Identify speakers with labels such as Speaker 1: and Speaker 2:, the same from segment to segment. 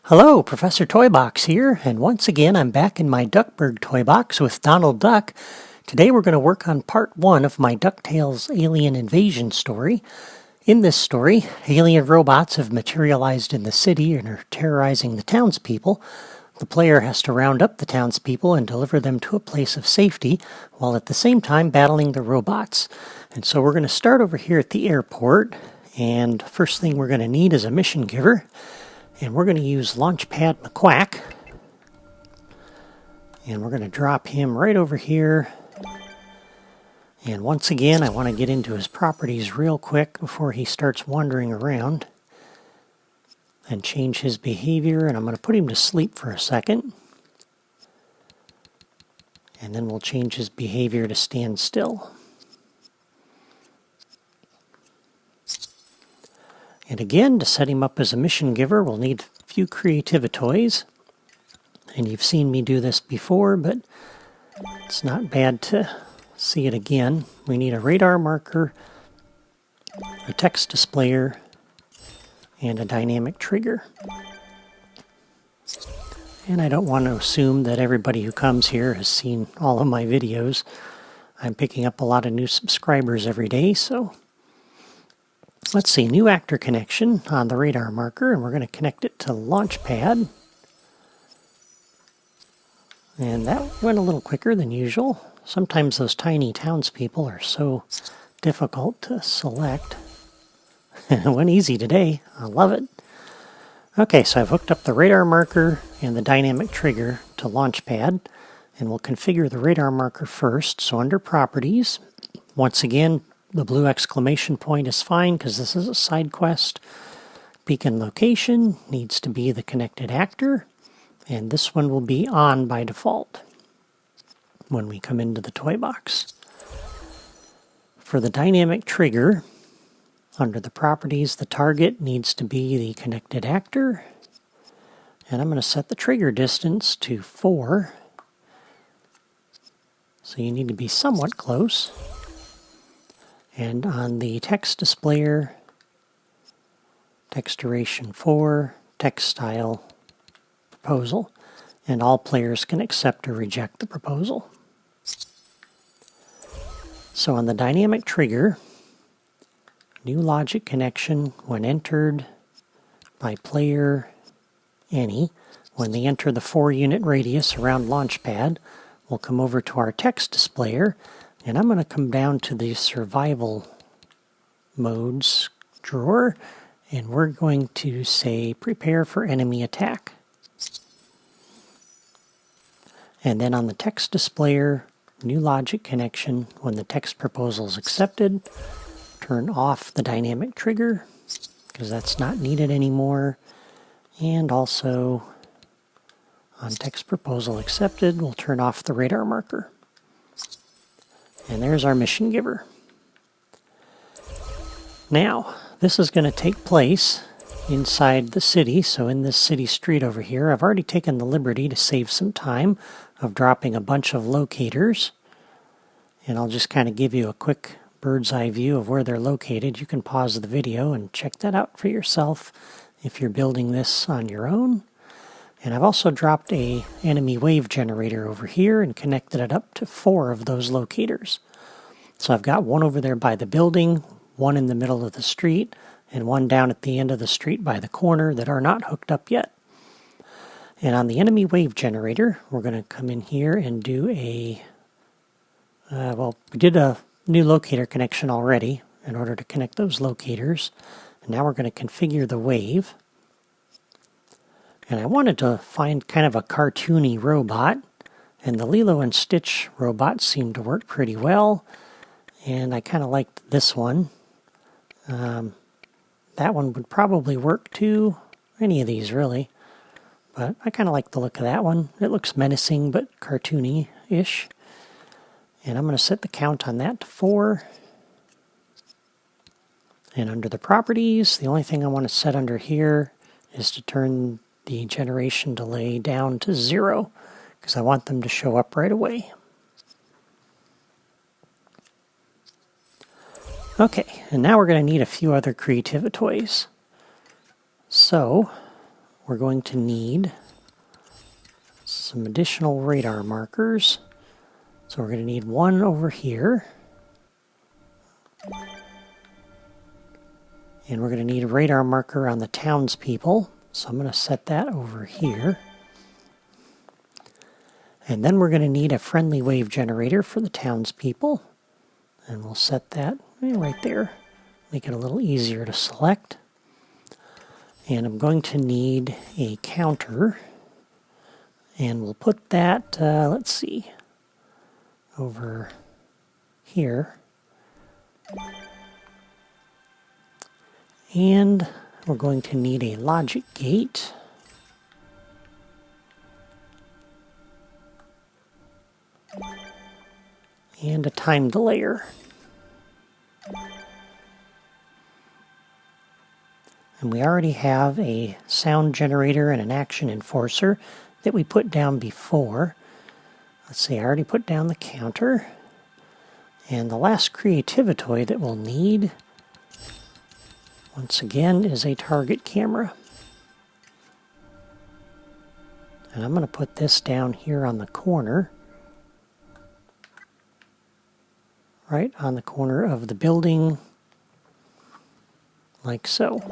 Speaker 1: Hello, Professor Toybox here, and once again I'm back in my Duckburg toy box with Donald Duck. Today we're going to work on part 1 of my DuckTales alien invasion story. In this story, alien robots have materialized in the city and are terrorizing the townspeople. The player has to round up the townspeople and deliver them to a place of safety, while at the same time battling the robots. And so we're going to start over here at the airport, and first thing we're going to need is a mission giver. And we're going to use Launchpad McQuack. And we're going to drop him right over here. And once again, I want to get into his properties real quick before he starts wandering around. And change his behavior. And I'm going to put him to sleep for a second. And then we'll change his behavior to stand still. And again, to set him up as a mission giver, we'll need a few creativitoys. And you've seen me do this before, but it's not bad to see it again. We need a radar marker, a text displayer, and a dynamic trigger. And I don't want to assume that everybody who comes here has seen all of my videos. I'm picking up a lot of new subscribers every day, so let's see, new actor connection on the radar marker, and we're going to connect it to Launchpad. And that went a little quicker than usual. Sometimes those tiny townspeople are so difficult to select. It went easy today. I love it. Okay, so I've hooked up the radar marker and the dynamic trigger to Launchpad, and we'll configure the radar marker first. So under Properties, once again, the blue exclamation point is fine because this is a side quest. Beacon location needs to be the connected actor, and this one will be on by default when we come into the toy box. For the dynamic trigger, under the properties, the target needs to be the connected actor, and I'm going to set the trigger distance to 4, so you need to be somewhat close. And on the text displayer, text duration 4, text style proposal, and all players can accept or reject the proposal. So on the dynamic trigger, new logic connection when entered by player any, when they enter the 4-unit radius around Launchpad, we'll come over to our text displayer. And I'm going to come down to the survival modes drawer, and we're going to say prepare for enemy attack. And then on the text displayer, new logic connection, when the text proposal is accepted, turn off the dynamic trigger because that's not needed anymore. And also on text proposal accepted, we'll turn off the radar marker. And there's our mission giver. Now, this is going to take place inside the city, so in this city street over here. I've already taken the liberty to save some time of dropping a bunch of locators. And I'll just kind of give you a quick bird's eye view of where they're located. You can pause the video and check that out for yourself if you're building this on your own. And I've also dropped an enemy wave generator over here and connected it up to 4 of those locators. So I've got one over there by the building, one in the middle of the street, and one down at the end of the street by the corner that are not hooked up yet. And on the enemy wave generator, we're going to come in here and do a, we did a new locator connection already in order to connect those locators. And now we're going to configure the wave. And I wanted to find kind of a cartoony robot, and the Lilo and Stitch robot seemed to work pretty well, and I kind of liked this one. That one would probably work too, any of these really, but I kind of like the look of that one. It looks menacing but cartoony-ish. And I'm going to set the count on that to 4. And under the properties, the only thing I want to set under here is to turn the generation delay down to 0 because I want them to show up right away. Okay, and now we're going to need a few other creativitoys. So we're going to need some additional radar markers. So we're going to need one over here. And we're going to need a radar marker on the townspeople. So I'm going to set that over here. And then we're going to need a friendly wave generator for the townspeople. And we'll set that right there. Make it a little easier to select. And I'm going to need a counter. And we'll put that, let's see, over here. And we're going to need a logic gate. And a time delayer. And we already have a sound generator and an action enforcer that we put down before. Let's see, I already put down the counter. And the last creativitoy that we'll need, once again, is a target camera. And I'm going to put this down here on the corner. Right on the corner of the building, like so.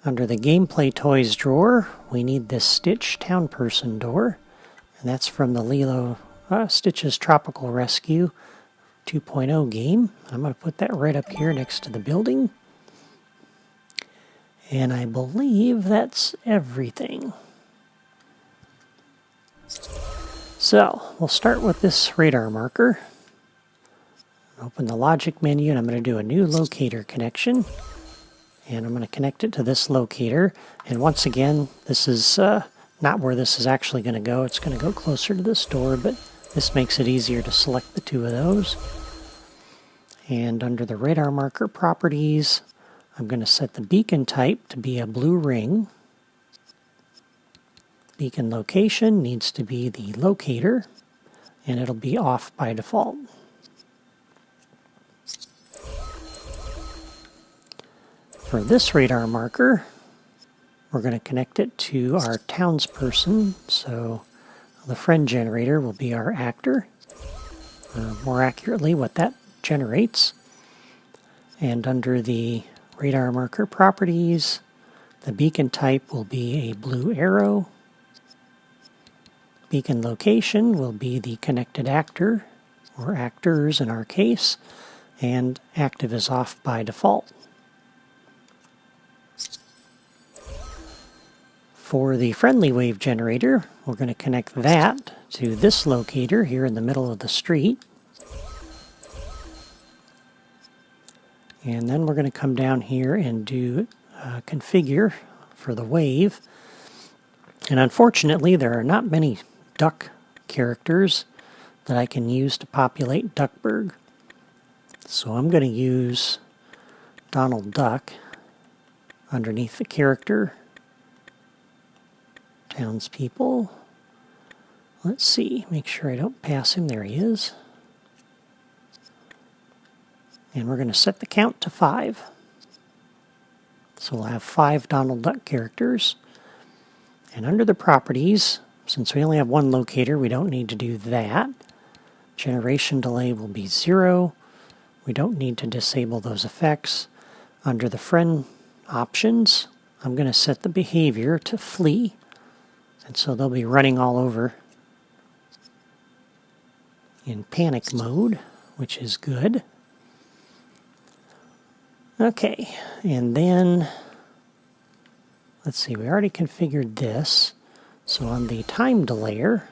Speaker 1: Under the gameplay toys drawer, we need this Stitch Town Person door, and that's from the Lilo Stitch's Tropical Rescue 2.0 game. I'm going to put that right up here next to the building. And I believe that's everything. So, we'll start with this radar marker. Open the logic menu, and I'm going to do a new locator connection. And I'm going to connect it to this locator. And once again, this is not where this is actually going to go. It's going to go closer to this door, but this makes it easier to select the two of those. And under the radar marker properties, I'm going to set the beacon type to be a blue ring. Beacon location needs to be the locator, and it'll be off by default. For this radar marker, we're going to connect it to our townsperson, so the friend generator will be our actor, or more accurately what that generates. And under the radar marker properties, the beacon type will be a blue arrow. Beacon location will be the connected actor, or actors in our case, and active is off by default. For the friendly wave generator, we're going to connect that to this locator here in the middle of the street. And then we're going to come down here and do configure for the wave. And unfortunately, there are not many duck characters that I can use to populate Duckburg. So I'm going to use Donald Duck underneath the character. Townspeople. Let's see, make sure I don't pass him. There he is. And we're going to set the count to 5. So we'll have 5 Donald Duck characters. And under the properties, since we only have one locator, we don't need to do that. Generation delay will be 0. We don't need to disable those effects. Under the friend options, I'm going to set the behavior to flee. And so they'll be running all over in panic mode, which is good. Okay, and then, let's see, we already configured this. So on the time delayer,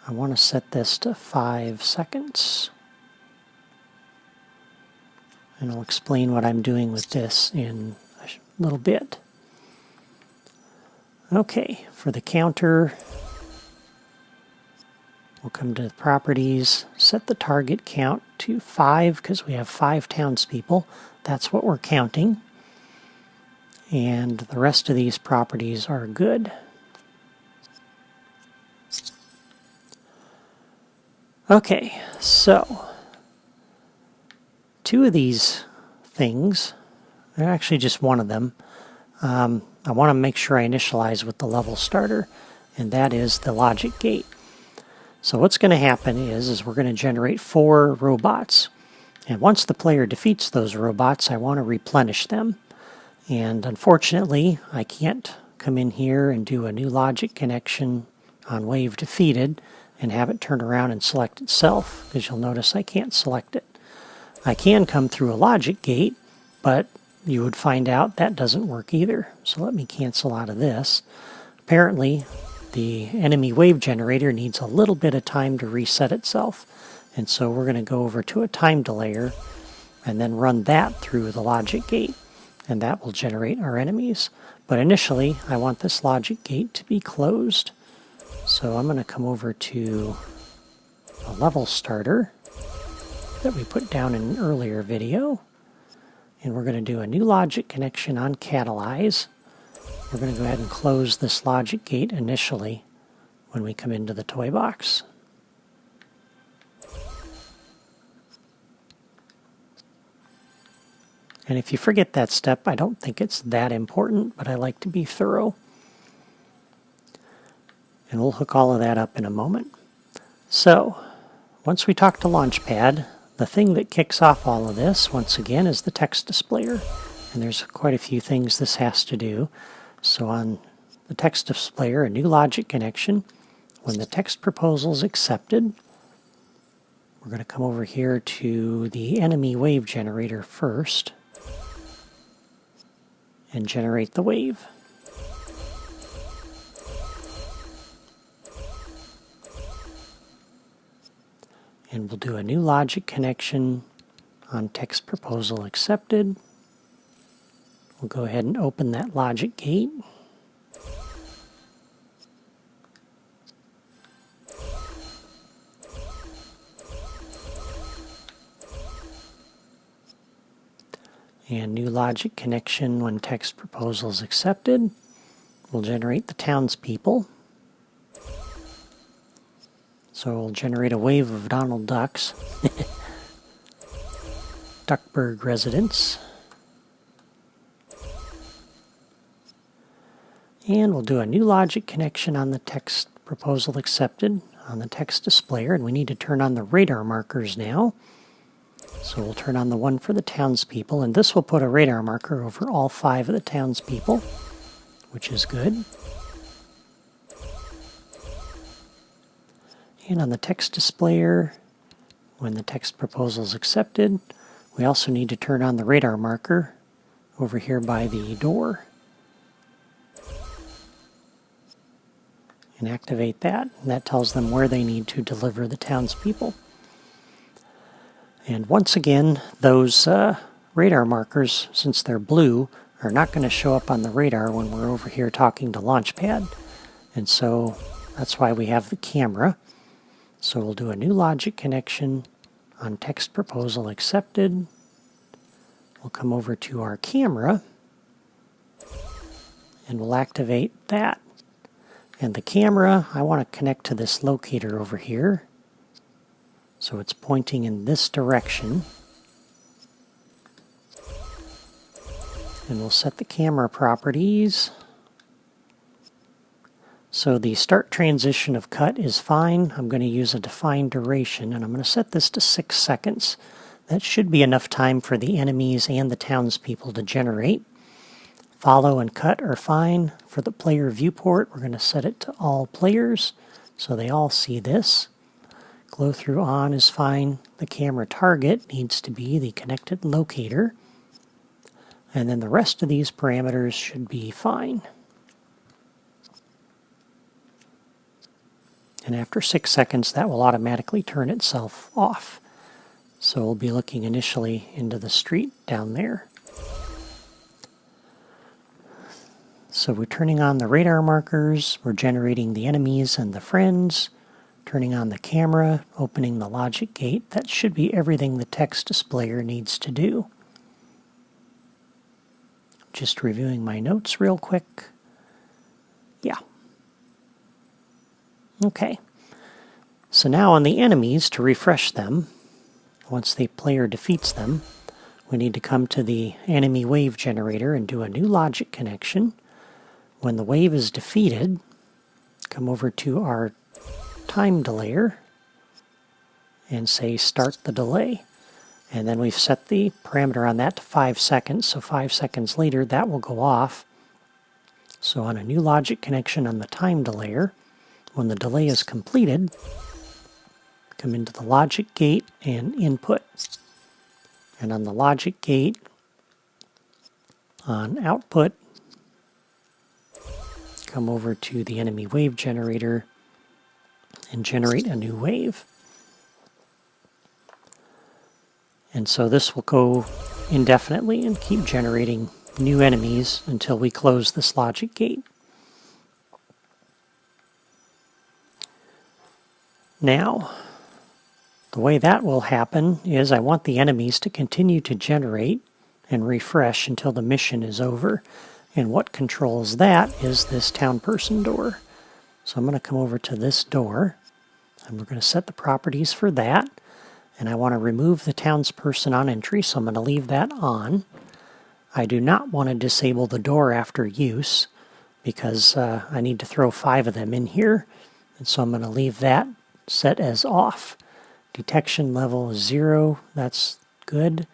Speaker 1: I want to set this to 5 seconds. And I'll explain what I'm doing with this in a little bit. Okay, for the counter, we'll come to the properties, set the target count to 5 because we have 5 townspeople. That's what we're counting. And the rest of these properties are good. Okay, so 2 of these things, they're actually just one of them. I want to make sure I initialize with the level starter, and that is the logic gate. So what's going to happen is we're going to generate 4 robots. And once the player defeats those robots, I want to replenish them. And unfortunately, I can't come in here and do a new logic connection on wave defeated and have it turn around and select itself, because you'll notice I can't select it. I can come through a logic gate, but you would find out that doesn't work either. So let me cancel out of this. Apparently, the enemy wave generator needs a little bit of time to reset itself. And so we're going to go over to a time delayer and then run that through the logic gate. And that will generate our enemies. But initially, I want this logic gate to be closed. So I'm going to come over to a level starter that we put down in an earlier video. And we're going to do a new logic connection on catalyze. We're going to go ahead and close this logic gate initially when we come into the toy box. And if you forget that step, I don't think it's that important, but I like to be thorough. And we'll hook all of that up in a moment. So, once we talk to Launchpad, the thing that kicks off all of this, once again, is the text displayer. And there's quite a few things this has to do. So on the text displayer, a new logic connection. When the text proposal is accepted, we're going to come over here to the enemy wave generator first and generate the wave. And we'll do a new logic connection on text proposal accepted. We'll go ahead and open that logic gate. And new logic connection when text proposal is accepted. We'll generate the townspeople. So we'll generate a wave of Donald Ducks. Duckburg residents. And we'll do a new logic connection on the text proposal accepted on the text displayer. And we need to turn on the radar markers now. So we'll turn on the one for the townspeople, and this will put a radar marker over all 5 of the townspeople, which is good. And on the text displayer, when the text proposal is accepted, we also need to turn on the radar marker over here by the door and activate that. And that tells them where they need to deliver the townspeople. And once again, those radar markers, since they're blue, are not going to show up on the radar when we're over here talking to Launchpad. And so that's why we have the camera. So we'll do a new logic connection on text proposal accepted. We'll come over to our camera and we'll activate that. And the camera, I want to connect to this locator over here. So it's pointing in this direction. And we'll set the camera properties. So the start transition of cut is fine. I'm going to use a defined duration, and I'm going to set this to 6 seconds. That should be enough time for the enemies and the townspeople to generate. Follow and cut are fine. For the player viewport, we're going to set it to all players, so they all see this. Glow through on is fine. The camera target needs to be the connected locator. And then the rest of these parameters should be fine. And after 6 seconds, that will automatically turn itself off. So we'll be looking initially into the street down there. So we're turning on the radar markers, we're generating the enemies and the friends, turning on the camera, opening the logic gate. That should be everything the text displayer needs to do. Just reviewing my notes real quick. Yeah. Okay. So now on the enemies, to refresh them, once the player defeats them, we need to come to the enemy wave generator and do a new logic connection. When the wave is defeated, come over to our time delayer and say start the delay. And then we've set the parameter on that to 5 seconds, so 5 seconds later that will go off. So on a new logic connection on the time delayer, when the delay is completed, come into the logic gate and input. And on the logic gate, on output, come over to the enemy wave generator and generate a new wave. And so this will go indefinitely and keep generating new enemies until we close this logic gate. Now, the way that will happen is I want the enemies to continue to generate and refresh until the mission is over. And what controls that is this town person door. So I'm going to come over to this door, and we're going to set the properties for that. And I want to remove the townsperson on entry, so I'm going to leave that on. I do not want to disable the door after use because I need to throw 5 of them in here. And so I'm going to leave that set as off. Detection level is 0. That's good.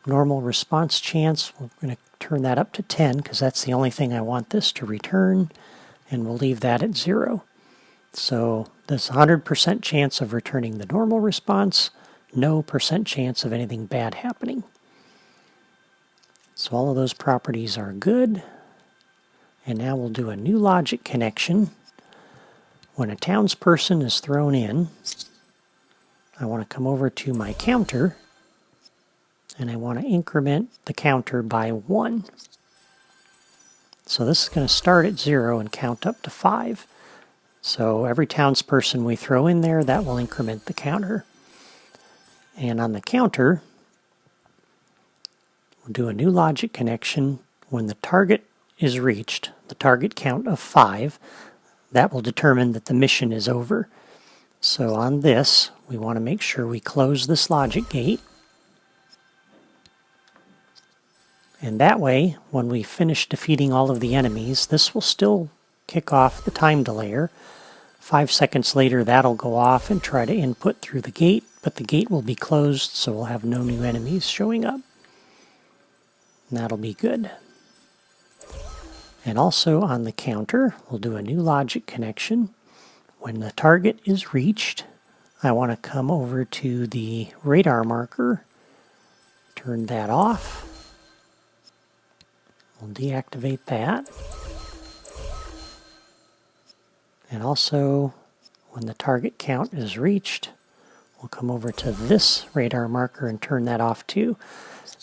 Speaker 1: Normal response chance, we're going to turn that up to 10 because that's the only thing I want this to return. And we'll leave that at 0. So there's a 100% chance of returning the normal response. No % chance of anything bad happening. So all of those properties are good. And now we'll do a new logic connection. When a townsperson is thrown in, I want to come over to my counter, and I want to increment the counter by 1. So this is going to start at 0 and count up to 5. So every townsperson we throw in there, that will increment the counter. And on the counter, we'll do a new logic connection. When the target is reached, the target count of 5, that will determine that the mission is over. So on this, we want to make sure we close this logic gate. And that way, when we finish defeating all of the enemies, this will still kick off the time delayer. 5 seconds later, that'll go off and try to input through the gate, but the gate will be closed, so we'll have no new enemies showing up. And that'll be good. And also on the counter, we'll do a new logic connection. When the target is reached, I want to come over to the radar marker, turn that off. We'll deactivate that. And also, when the target count is reached, we'll come over to this radar marker and turn that off too.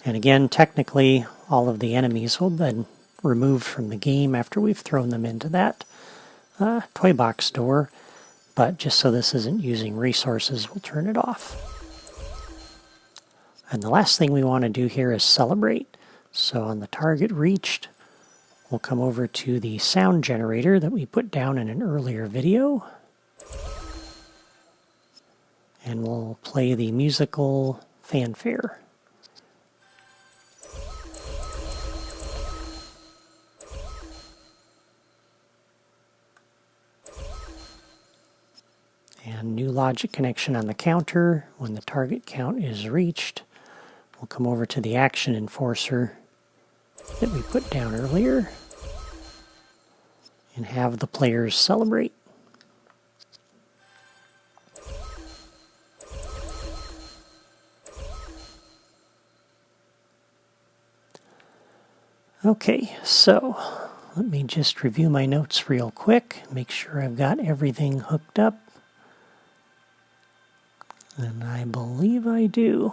Speaker 1: And again, technically, all of the enemies will then removed from the game after we've thrown them into that toy box door. But just so this isn't using resources, we'll turn it off. And the last thing we want to do here is celebrate. So on the target reached, we'll come over to the sound generator that we put down in an earlier video. And we'll play the musical fanfare. And new logic connection on the counter. When the target count is reached, we'll come over to the action enforcer that we put down earlier and have the players celebrate. Okay, so let me just review my notes real quick, make sure I've got everything hooked up. And I believe I do.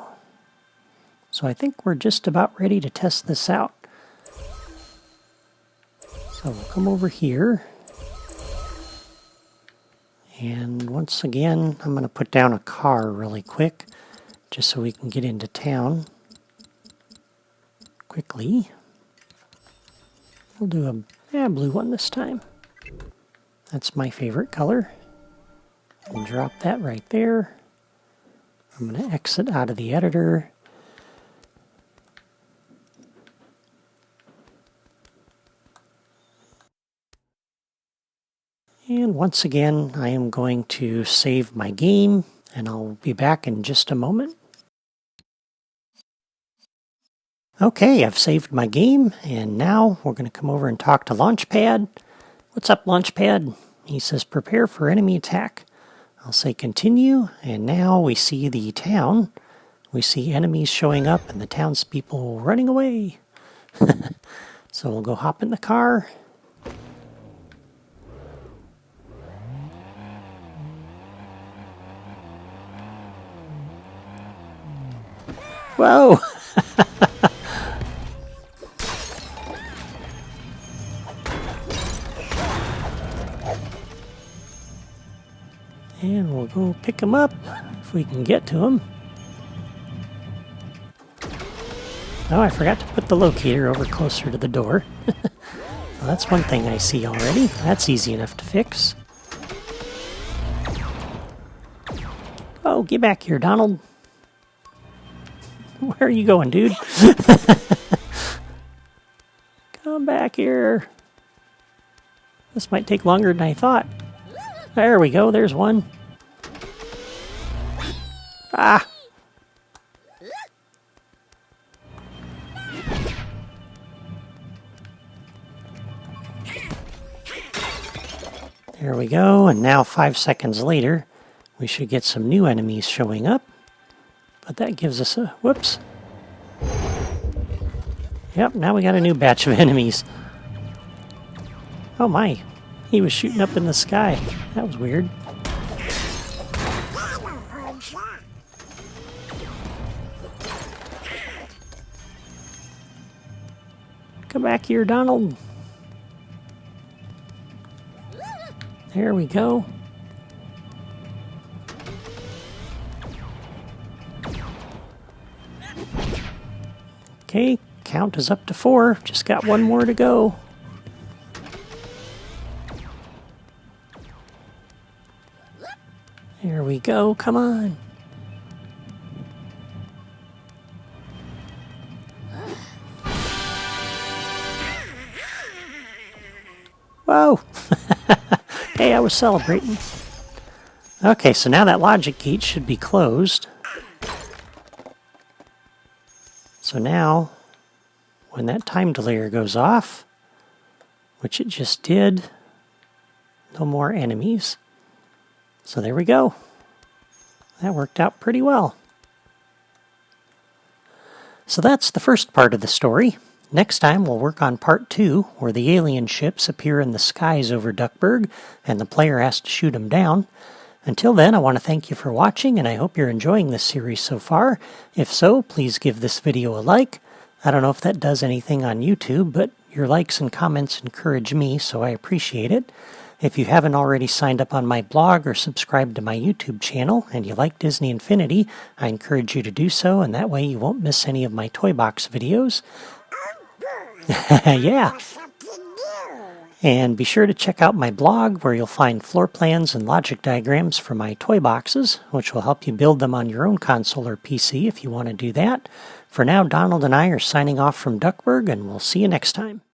Speaker 1: So I think we're just about ready to test this out. So we'll come over here. And once again, I'm going to put down a car really quick, just so we can get into town quickly. We'll do a blue one this time. That's my favorite color. We'll drop that right there. I'm going to exit out of the editor. And once again, I am going to save my game, and I'll be back in just a moment. Okay, I've saved my game, and now we're going to come over and talk to Launchpad. What's up, Launchpad? He says, prepare for enemy attack. I'll say continue, and now we see the town. We see enemies showing up and the townspeople running away. So we'll go hop in the car. Whoa! And we'll go pick him up if we can get to him. Oh, I forgot to put the locator over closer to the door. Well, that's one thing I see already. That's easy enough to fix. Oh, get back here, Donald. Where are you going, dude? Come back here. This might take longer than I thought. There we go, there's one. Ah! There we go, and now 5 seconds later, we should get some new enemies showing up. But that gives us a... whoops. Yep, now we got a new batch of enemies. Oh my, he was shooting up in the sky. That was weird. Come back here, Donald. There we go. Okay, count is up to 4. Just got one more to go. There we go, come on. Whoa! Hey, I was celebrating. Okay, so now that logic gate should be closed. So now, when that time delayer goes off, which it just did, no more enemies. So there we go. That worked out pretty well. So that's the first part of the story. Next time we'll work on part 2, where the alien ships appear in the skies over Duckburg, and the player has to shoot them down. Until then, I want to thank you for watching, and I hope you're enjoying this series so far. If so, please give this video a like. I don't know if that does anything on YouTube, but your likes and comments encourage me, so I appreciate it. If you haven't already signed up on my blog or subscribed to my YouTube channel, and you like Disney Infinity, I encourage you to do so, and that way you won't miss any of my Toy Box videos. Yeah. And be sure to check out my blog, where you'll find floor plans and logic diagrams for my toy boxes, which will help you build them on your own console or PC if you want to do that. For now, Donald and I are signing off from Duckburg, and we'll see you next time.